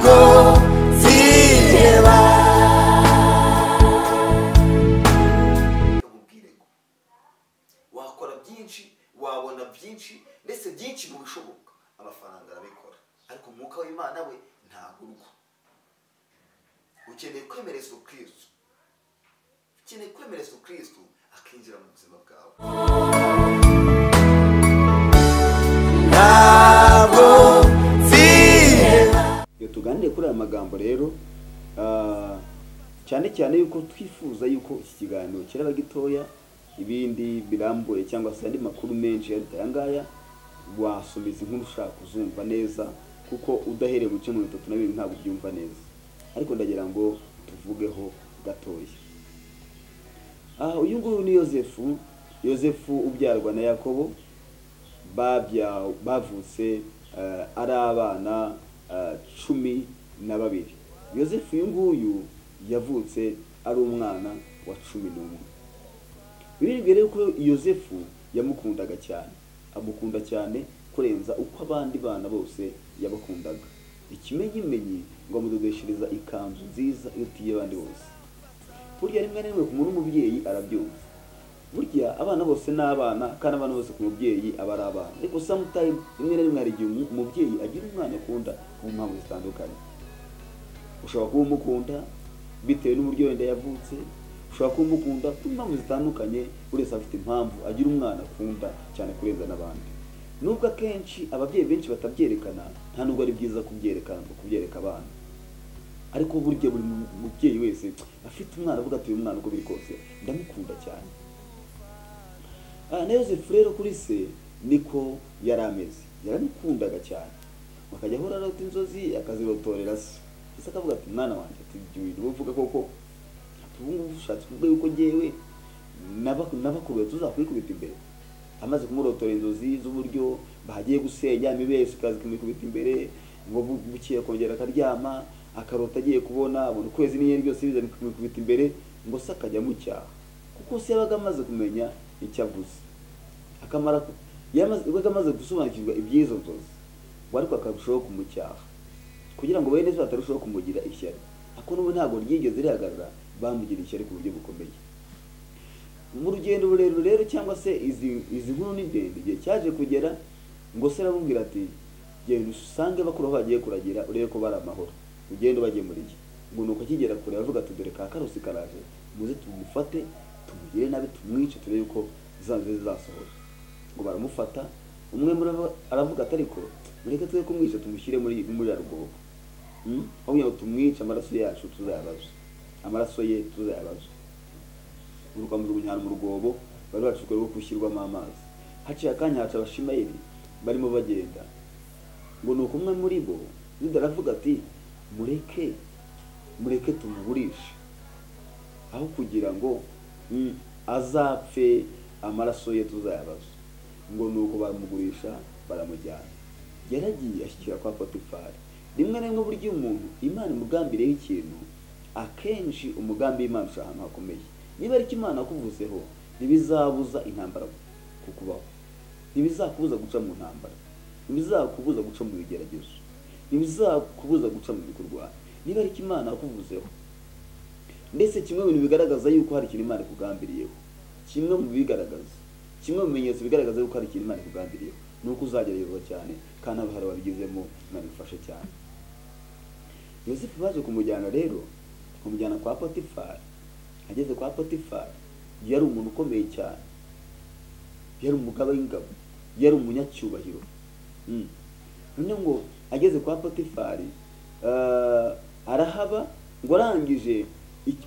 ntabwo ziheba. Wakora byinshi, wabona byinshi, ndetse byinshi mu bishoboka amafaranga arabikora, ariko umwuka w'Imana we ntagurwa. Ukeneye kwemera Yesu Kristo, ukeneye kwemera Yesu Kristo akinjira mu buzima bwawe. Ntabwo ziheba. Iyo tuganiriye kuri aya magambo rero cyane cyane yuko twifuza yuko iki kiganiro kiraba gitoya, ibindi birambuye cyangwa se andi makuru menshi yaruta aya ngaya wasomeza inkuru ushaka kuzumva neza, kuko udahereye mu cyumweru 32 ntabwo ubyumva neza, ariko ndagira ngo tuvugeho gatoya. Uyu nguyu ni Yozefu ubyarwa na Yakobo, bavutse ari abana 12. Yozefu uyu nguyu yavutse ari umwana wa 11. Birigere ko Yozefu yamukundaga cyane, amukunda cyane kurenza uko abandi bana bose yabakundaga. Ikimenyimenyi ngo amudodeshereza ikanzu nziza irutiye abandi bose. Burya rimwe na rimwe ku muntu w'umubyeyi arabyumva. Burya abana bose n'abana, kandi abana bose ku mubyeyi aba ari abana. Ariko sometimes rimwe na rimwe hari igihe umubyeyi agira umwana akunda ku mpamvu zitandukanye. Ushobora kuba umukunda bitewe n'uburyo wenda yavutse, ushobora kuba umukunda ku mpamvu zitandukanye, uretse afite impamvu agira umwana akunda cyane kurenza n'abandi. Nubwo akenshi ababyeyi benshi batabyerekana, nta nubwo ari byiza kubyerekana ngo kubyereka abana, ariko burya buri mubyeyi wese afite umwana avuga ati uyu mwana uko biri kose ndamukunda cyane. Na Yozefu rero kuri se niko yari ameze, yaramukundaga cyane, akajya ahora arota inzozi akazirotorera se. Ese akavuga ati mwana wanjye, ati ibyo uvuga koko tubungu ushatse kuvuga yuko ngewe n'abakuru tuzakwikubita imbere. Amaze kumurotora inzozi z'uburyo bagiye gusenya imibese kazi kumikubita imbere, ngo bukiye kongera akaryama, akarota agiye kubona abona ukwezi n'inyenyeri byose biza kumikubita imbere, ngo se akajya mu cyaha, kuko se yabaga amaze kumenya icyo avuze, yamaze gusobanukirwa iby'izo nzozi, ariko akarushaho kumucyaha kugira ngo bene batarushaho kumugira ishyari. Ako n'ubu ntabwo ryigeze rihagarara, bamugira ishyari ku buryo bukomeye. Mu rugendo rurerure rero cyangwa se izi nkuru ni ndende, igihe cyaje kugera ngo se aramubwira ati genda usange bakuru bagiye kuragira urebe ko bari amahoro, ugende bagemuriye. Ngo nuko akigera kure avuga ati dore ka karosi karaje, muze tumufate tumugire nabi tumwice turebe ko zanze zizasohora. Ngo baramufata, umwe muri aravuga ati ariko mureke twe kumwica tumushyire muri rugobo, ahubwo tumwice amaraso yacu tuzayabaza, amaraso ye tuzayabaza. Uruka mu runyana mu rugobo bari bacukwe rwo kushyirwamo amazi. Haciye akanya haca abashimayeli barimo bagenda, ngo nuko umwe muri bo Yuda aravuga ati mureke tumugurishe, aho kugira ngo azapfe amaraso ye tuzayabaza. Ngo nuko baramugurisha baramujyana. Yaragiye ashyikira kwa Potifari. Rimwe na rimwe buryo umuntu Imana imugambireho ikintu, akenshi umugambi w'Imana ushaka ahantu hakomeye. Niba ari Imana akuvuzeho, ntibizabuza intambara kukubaho, ntibizakubuza guca mu ntambara, ntibizakubuza guca mu bigeragezo, ntibizakubuza guca mu bikurwanya. Niba ari Imana akuvuzeho, ndetse kimwe mu bintu bigaragaza yuko hari ikintu Imana ikugambiriyeho, kimwe mu bigaragaza, kimwe mu bimenyetso bigaragaza yuko hari ikintu Imana ikugambiriyeho, nuko uzageragezwa cyane kandi abahari babigizemo Imana ifashe cyane. Yozefu baje kumujyana rero, kumujyana kwa Potifari. Ageze kwa Potifari, yari umuntu ukomeye cyane, yari umugaba w'ingabo, yari umunyacyubahiro. None ngo ageze kwa Potifari, arahaba, ngo arangije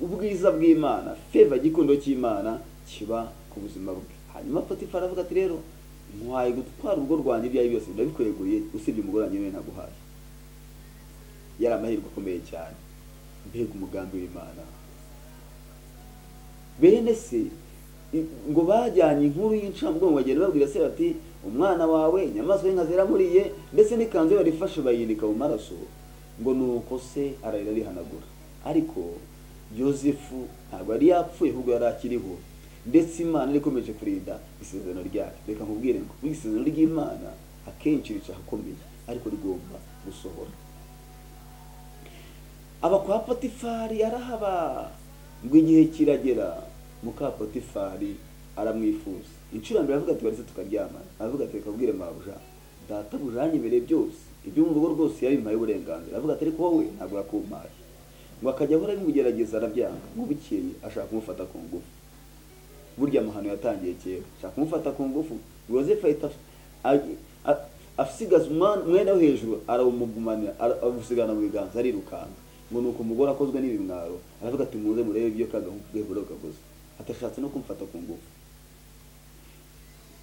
ubwiza bw'Imana, feva gikundo cy'Imana kiba ku buzima bwe. Hanyuma Potifari avuga ati rero nkwaye gutwara urugo rwanjye ibyaye byose ndabikweguriye, usibye umugore wanjye niwe naguhaye. Yari amahirwe akomeye cyane, mbega umugambi w'Imana. Bene se ngo bajyanye inkuru y'incamugongo bagenda babwira se bati umwana wawe inyamaswa y'inkazi yaramuriye, ndetse n'ikanzu ye barifashe bayinika mu maraso. Ngo nuko se ararira arihanagura. Ariko Yozefu ntabwo yari yapfuye, ahubwo yari akiriho, ndetse Imana ikomeje kurinda isezerano ryayo. Reka nkubwire ngo isezerano ry'Imana akenshi rica ahakomeye, ariko rigomba gusohora. aba kwa Potifari arahaba, ngo igihe kiragera muka Potifari aramwifuza. Inshuro mbere avuga ati baretse tukaryamana, avuga ati reka ubwire mabuja databuja yanyemereye byose, ibyo mu rugo rwose yabimpaye uburenganzira. Avuga ati ariko wowe ntabwo yakumpaye. Ngo akajya ahora bimugerageza arabyanga, ngo bukeye ashaka kumufata ku ngufu. Burya amahano yatangiye kera, ashaka kumufata ku ngufu. Yozefu ahita afisigaza umwenda wo hejuru arawumugumanira, awusigana mu biganza arirukanka. Ngo nuko umugore akozwe n'ibimwaro aravuga ati muze murebe ibyo kagahubwe kaguze. Atashatse no kumfata ku ngufu.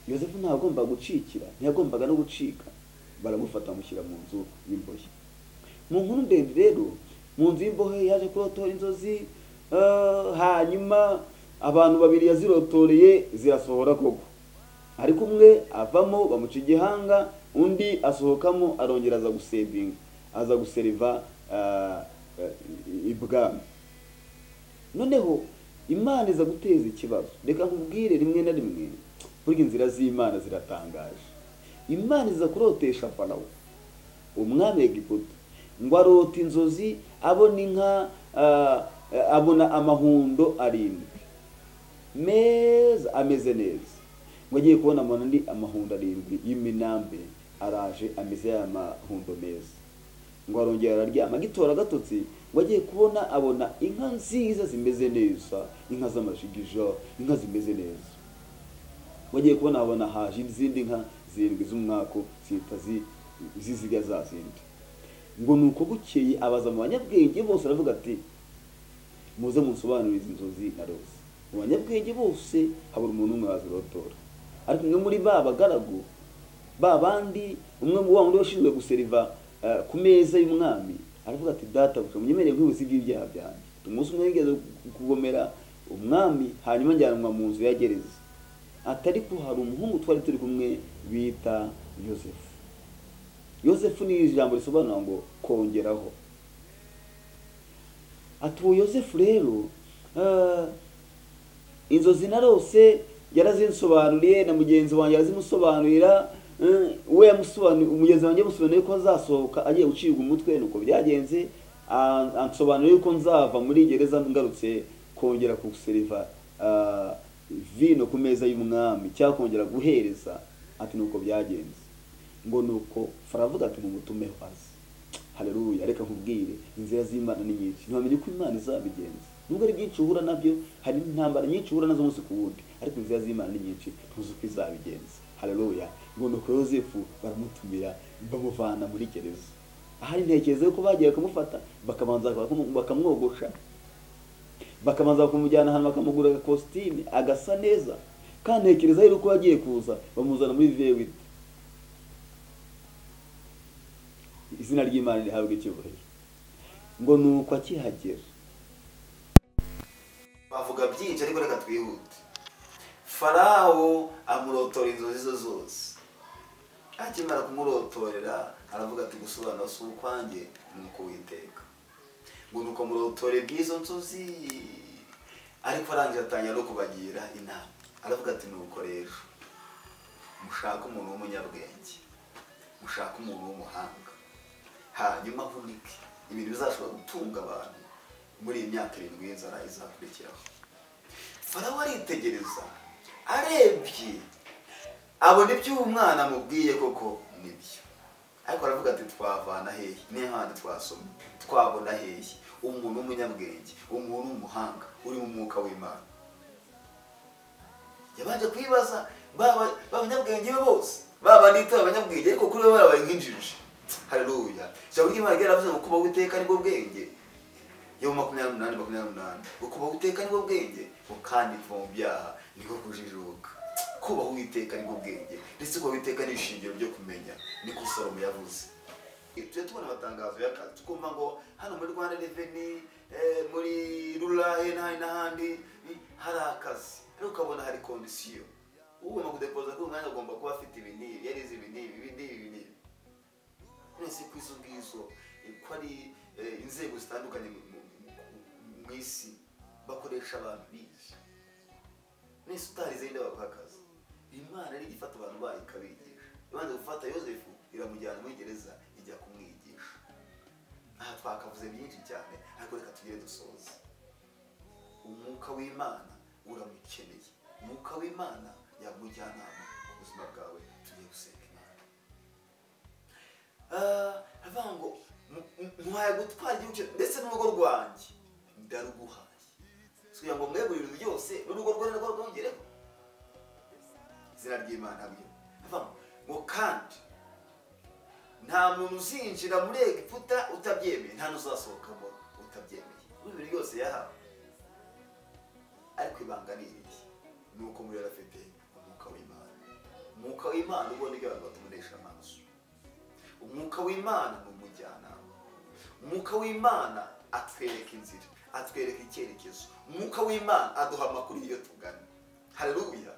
Yozefu ntagomba gucikira, ntiyagombaga no gucika. Baramufata amushyira mu nzu y'imbohe. Mu nkuru ndende rero, mu nzu y'imbohe yaje kurotora inzozi, hanyuma abantu babiri yazirotoreye zirasohora koko. Ariko umwe avamo bamuca igihanga, undi asohokamo arongera aza gusevinga, aza guseriva ibwami. Noneho Imana iza guteza ikibazo. Reka nkubwire rimwe na rimwe, burya inzira z'Imana ziratangaje. Imana iza kurotesha Farawo, umwami w'Egiputa, ngo arota inzozi abona inka, abona amahundo 7 meza ameze neza. Ngo agiye kubona andi amahundo 7 y'iminambe araje ameze ya mahundo meza. Ngo arongera araryama gitora gatotsi, ngo agiye kubona abona inka nziza zimeze neza, inka z'amashigija, inka zimeze neza. Ngo agiye kubona abona haje izindi nka 7 z'umwako zita ziziga za zindi. Ngo nuko bukeye abaza mu banyabwenge bose aravuga ati muze munsobanurire inzozi narose. Mu banyabwenge bose habura umuntu umwe wazirotora. Ariko umwe muri bagaragu babandi, umwe mu wundi washinzwe guseriva ku meza y'umwami aravuga ati data munyemereye kwibuza iby'ibyaha byanjye. Umunsi umwe yigeze kugomera umwami, hanyuma njyanwa mu nzu ya gereza. Atari ko hari umuhungu twari turi kumwe bita Yozefu. Yozefu ni ijambo risobanura ngo kongeraho. Atuwo Yozefu rero inzozi narose yarazinsobanuriye na mugenzi wanjye yazimusobanurira. We yamusobanuriye, umugenzi wanjye yamusobanuriye ko azasohoka agiye gucibwa umutwe. Nuko byagenze, ansobanuriye ko nzava muri gereza ngarutse kongera guseriva vino ku meza y'umwami, cyangwa kongera guhereza. Ati nuko byagenze. Ngo nuko Farawo avuga ati mumutumeho azi. Haleluya. Reka nkubwire inzira z'Imana ni nyinshi, ntiwamenye ko Imana izabigenza. Nubwo ari byinshi uhura nabyo, hari intambara nyinshi uhura nazo umunsi ku wundi, ariko inzira z'Imana ni nyinshi, tuzi uko izabigenza. Haleluya. Ngo nuko Yozefu baramutumira bamuvana muri gereza. Ahari ntekereza ko bagiye kumufata bakabanza bakamwogosha, bakabanza kumujyana ahantu bakamugura costume agasa neza. Kandi ntekereza rero ko bagiye kuza bamuzana muri V8. Izina ry'Imana rihabwe icyubahiro. Ngo nuko akihagera, bavuga byinshi ariko reka twihute. Farawo amurotora inzozi zo zose. Akimara kumurotorera aravuga ati gusobanura si ukwanjye nuko Uwiteka. Ngo nuko murotore bw'izo nzozi, ariko arangije atangira no kubagira inama. Aravuga ati nuko rero mushaka umuntu w'umunyabwenge, mushaka umuntu w'umuhanga, hanyuma hunike ibintu bizashobora gutunga abantu muri iyi myaka 7 y'inzara izakurikiraho. Farawo aritegereza, arebye abona ibyo umwana amubwiye koko nibyo. Ariko aravuga ati twavana hehe, n'ahandi twasoma twabona hehe umuntu w'umunyabwenge, umuntu w'umuhanga uri mu mwuka w'Imana. Yabanje kwibaza b'abanyabwenge bose, ndita abanyabwenge ariko kuri bo barabaye nk'injiji. Haleluya. Ijambo ry'Imana ryaravuze ngo kuba Uwiteka nibwo bwenge. Yo 28:28. Kuba Uwiteka nibwo bwenge, kandi kuva mu byaha niko kujijuka. Kuba Uwiteka nibwo bwenge, ndetse kuba Uwiteka ni ishingiro ryo kumenya, niko Salomo yavuze. Tujye tubona amatangazo y'akazi, tukumva ngo hano muri Rwanda Revenue, muri Rurahe n'ahandi hari akazi. Ariko ukabona hari condition. Ugomba kudepoza ko umwanya agomba kuba afite ibinini, yarize ibinini. Nese kwizo bwizo ko ari inzego zitandukanye mu isi bakoresha abantu bize. Nese utarize inda bakakaza. Imana ari gifata abantu bayo ikabigisha. Ibanze gufata Yozefu iramujyana muri gereza ijya kumwigisha. Aha twakavuze byinshi cyane ariko reka tugire dusoze. Umwuka w'Imana uramukeneye, umwuka w'Imana yamujyanama ku buzima bwawe. Tugiye gusenga Imana. Avuga ngo muhaye gutwara igihugu ndetse n'urugo rwanjye ndaruguhaye, kugira ngo mwegurire byose n'urugo rwawe narwo rwongereho. Izina ry'Imana byo avuga ngo kandi nta muntu uzinjira muri Egiputa utabyemeye, nta n'uzasohokamo utabyemeye. Ibintu byose yahawe, ariko ibanga ni iri, ni uko muri afite umwuka w'Imana. Umwuka w'Imana ubona ibyo abantu batumunesha amaso. Umwuka w'Imana ni umujyanama. Umwuka w'Imana atwereka inzira, atwereka icyerekezo. Umwuka w'Imana aduha amakuru iyo tugana. Haleluya.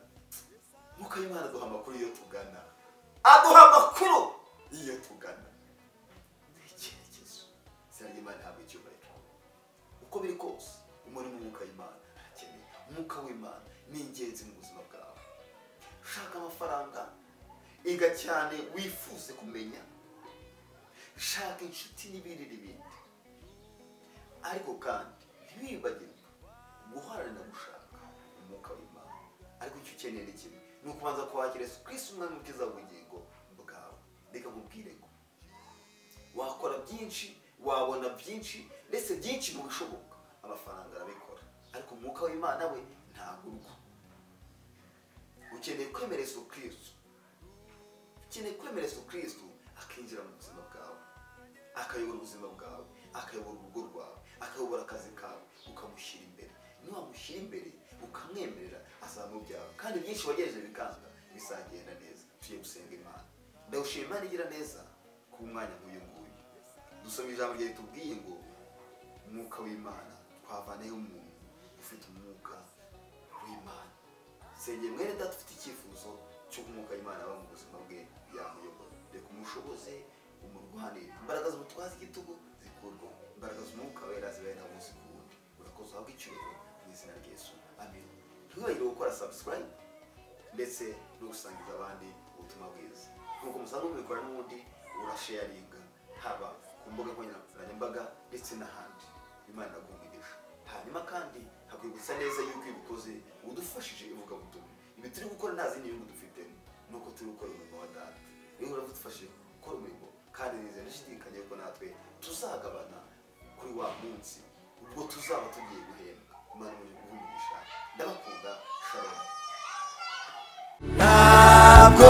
Umwuka w'Imana aduha amakuru iyo tugana, aduha amakuru iyo tugana. Icyerekezo. Izina ry'Imana ntabwo icyubahiro. Uko biri kose umuntu n'umwuka w'Imana arakeneye. Umwuka w'Imana ni ingenzi mu buzima bwawe. Shaka amafaranga, iga cyane wifuze kumenya, shaka inshuti n'ibindi, ariko kandi ntibibagirwe guharanira gushaka umwuka w'Imana. Ariko icyo ukeneye ni kimwe, ni ukubanza kwakira Yesu Kristo umwami n'umukiza w'ubugingo bwawe. Reka nkubwire ngo wakora byinshi, wabona byinshi, ndetse byinshi mu bishoboka, amafaranga arabikora, ariko umwuka w'Imana we ntagurwa. Ukeneye kwemera Yesu Kristo, ukeneye kwemera Yesu Kristo akinjira mu buzima bwawe, akayobora ubuzima bwawe, akayobora urugo rwawe, akayobora akazi kawe, ukamushyira imbere. Niwamushyira imbere ukamwemerera, azamubyara, kandi byinshi wagejeje bikanga, bizagenda neza. Tugiye gusenga Imana. Ndawushima Imana igira neza ku mwanya nk'uyu nguyu. Dusoma ijambo rye ritubwiye ngo umwuka w'Imana twavaneho umuntu ufite umwuka w'Imana. Sengeye mwene data ufite icyifuzo cy'uko umwuka w'Imana aba mu buzima bwe yamuyobora. Reka umushoboze, umurwanire. Imbaraga z'umutwaza igitugu zikurwa, imbaraga z'umwuka wera zibaye nta munsi ku wundi. Urakoze uhabwe icyubahiro mu izina rya Yesu, amen. Ntiwibagirwe gukora subscribe ndetse no gusangiza abandi ubutumwa bwiza. Nk'uko musanzwe mubikora n'ubundi urasharinga, haba ku mbuga nkoranyambaga ndetse n'ahandi. Imana iraguha. Hanyuma kandi hakwibutsa neza yuko ibikoze udufashije ivugabutumwa. Ibi turi gukora nta zindi nyungu dufitemo, nuko turi gukora umurimo wa Data. Rero uradufashije gukora umurimo, kandi nizeye ndashidikanya ko natwe tuzagabana kuri wa munsi ubwo tuzaba tugiye guhembwa. Imana umugisha. Ndabakunda. Shalom. ntabwo